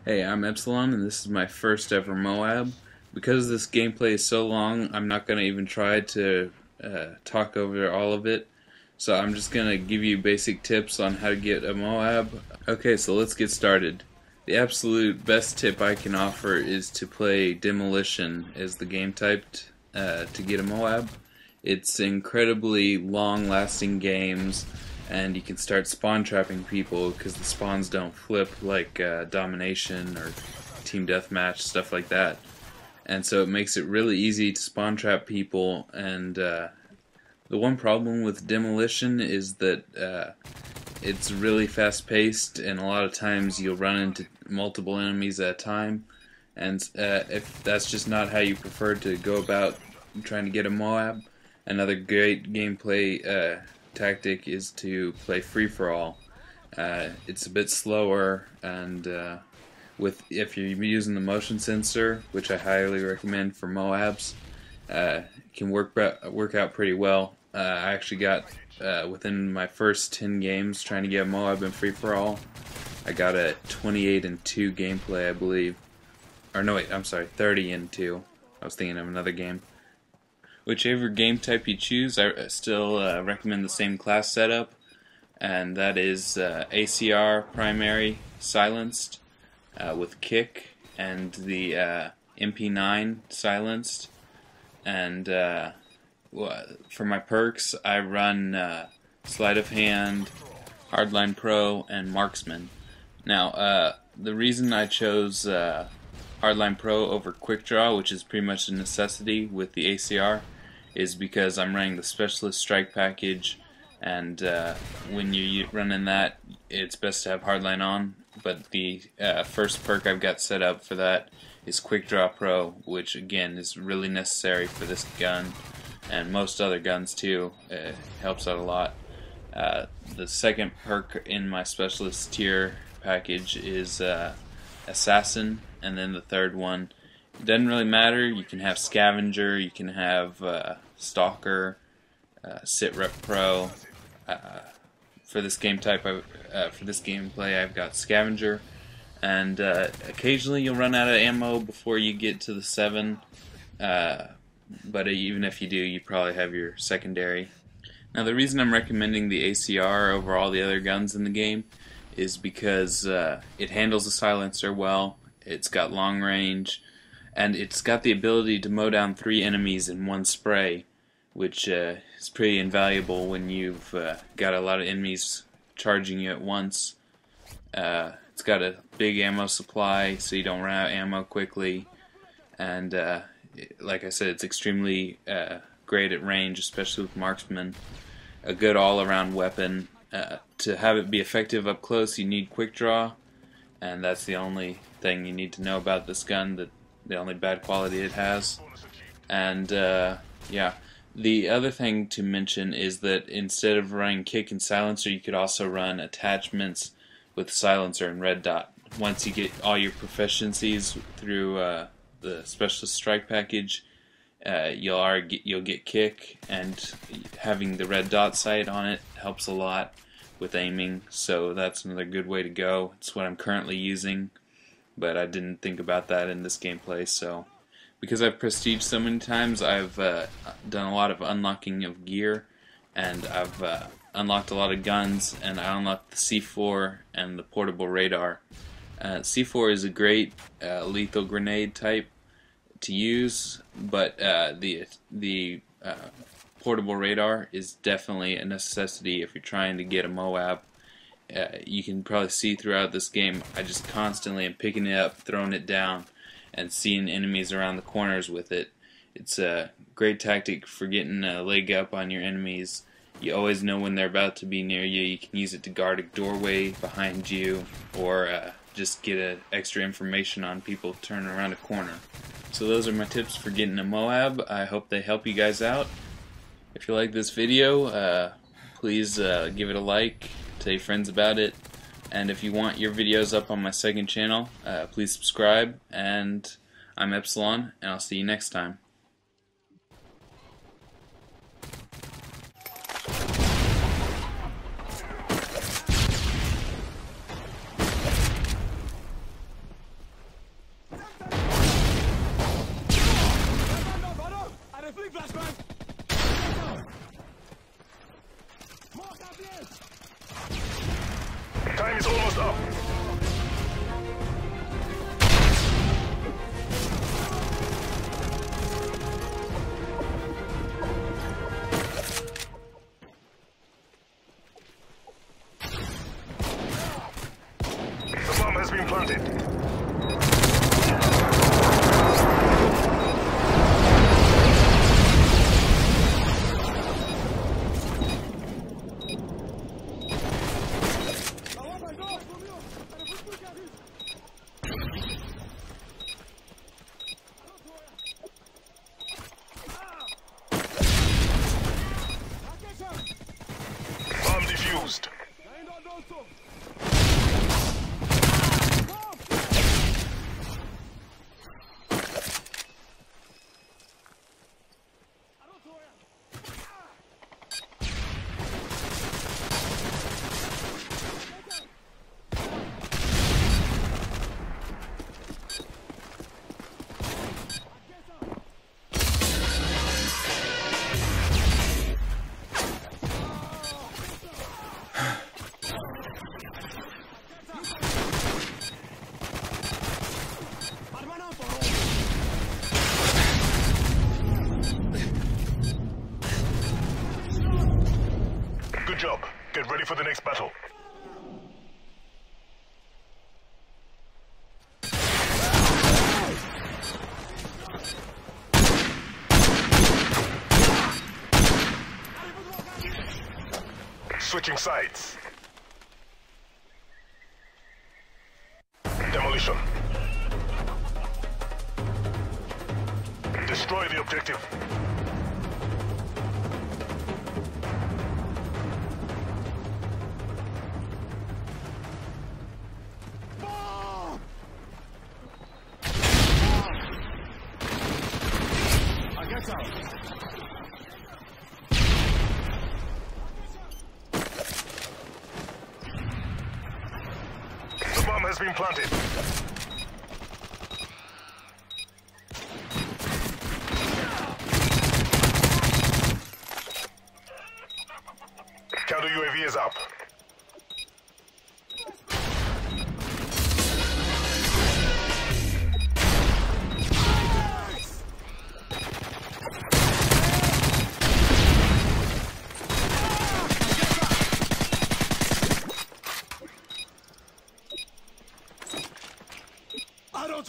Hey, I'm Epsilon, and this is my first ever MOAB. Because this gameplay is so long, I'm not going to even try to talk over all of it. So I'm just going to give you basic tips on how to get a MOAB. Okay, so let's get started. The absolute best tip I can offer is to play Demolition as the game type to get a MOAB. It's incredibly long-lasting games, and you can start spawn trapping people because the spawns don't flip like Domination or Team Deathmatch, stuff like that. And so it makes it really easy to spawn trap people. And the one problem with Demolition is that it's really fast paced, and a lot of times you'll run into multiple enemies at a time. And if that's just not how you prefer to go about trying to get a MOAB, another great gameplay tactic is to play free-for-all. It's a bit slower, and if you're using the motion sensor, which I highly recommend for MOABs, it can work out pretty well. I actually got within my first 10 games trying to get a MOAB in free-for-all, I got a 28-2 gameplay, I believe. Or no, wait, I'm sorry, 30-2. I was thinking of another game. Whichever game type you choose, I still recommend the same class setup, and that is ACR primary silenced with kick, and the MP9 silenced. And for my perks, I run Sleight of Hand, Hardline Pro, and Marksman. Now, the reason I chose Hardline Pro over Quick Draw, which is pretty much a necessity with the ACR, is because I'm running the Specialist Strike package, and when you're running that, it's best to have Hardline on. But the first perk I've got set up for that is Quick Draw Pro, which again is really necessary for this gun and most other guns too. It helps out a lot. The second perk in my Specialist tier package is Assassin, and then the third one, it doesn't really matter. You can have Scavenger, you can have Stalker, Sit Rep Pro. For this game type, for this gameplay, I've got Scavenger, and occasionally you'll run out of ammo before you get to the 7. But even if you do, you probably have your secondary. Now, the reason I'm recommending the ACR over all the other guns in the game is because it handles the silencer well. It's got long range, and it's got the ability to mow down 3 enemies in one spray, which is pretty invaluable when you've got a lot of enemies charging you at once. It's got a big ammo supply, so you don't run out of ammo quickly, and like I said, it's extremely great at range, especially with Marksman. A good all-around weapon. To have it be effective up close, you need Quick Draw, and that's the only thing you need to know about this gun, the only bad quality it has. And yeah, the other thing to mention is that instead of running kick and silencer, you could also run attachments with silencer and red dot. Once you get all your proficiencies through the Specialist Strike package, you'll get kick, and having the red dot sight on it helps a lot with aiming, so that's another good way to go. It's what I'm currently using, but I didn't think about that in this gameplay. So because I've prestiged so many times, I've done a lot of unlocking of gear, and I've unlocked a lot of guns, and I unlocked the C4 and the portable radar. C4 is a great lethal grenade type to use, but the portable radar is definitely a necessity if you're trying to get a MOAB. You can probably see throughout this game, I just constantly am picking it up, throwing it down, and seeing enemies around the corners with it. It's a great tactic for getting a leg up on your enemies. You always know when they're about to be near you. You can use it to guard a doorway behind you, or just get extra information on people turning around a corner. So those are my tips for getting a MOAB. I hope they help you guys out. If you like this video, please give it a like, tell your friends about it, and if you want your videos up on my second channel, please subscribe. And I'm Epsilon, and I'll see you next time. Bomb defused. Good job. Get ready for the next battle. Switching sides. Demolition. Destroy the objective. The bomb has been planted. Counter UAV is up. Auto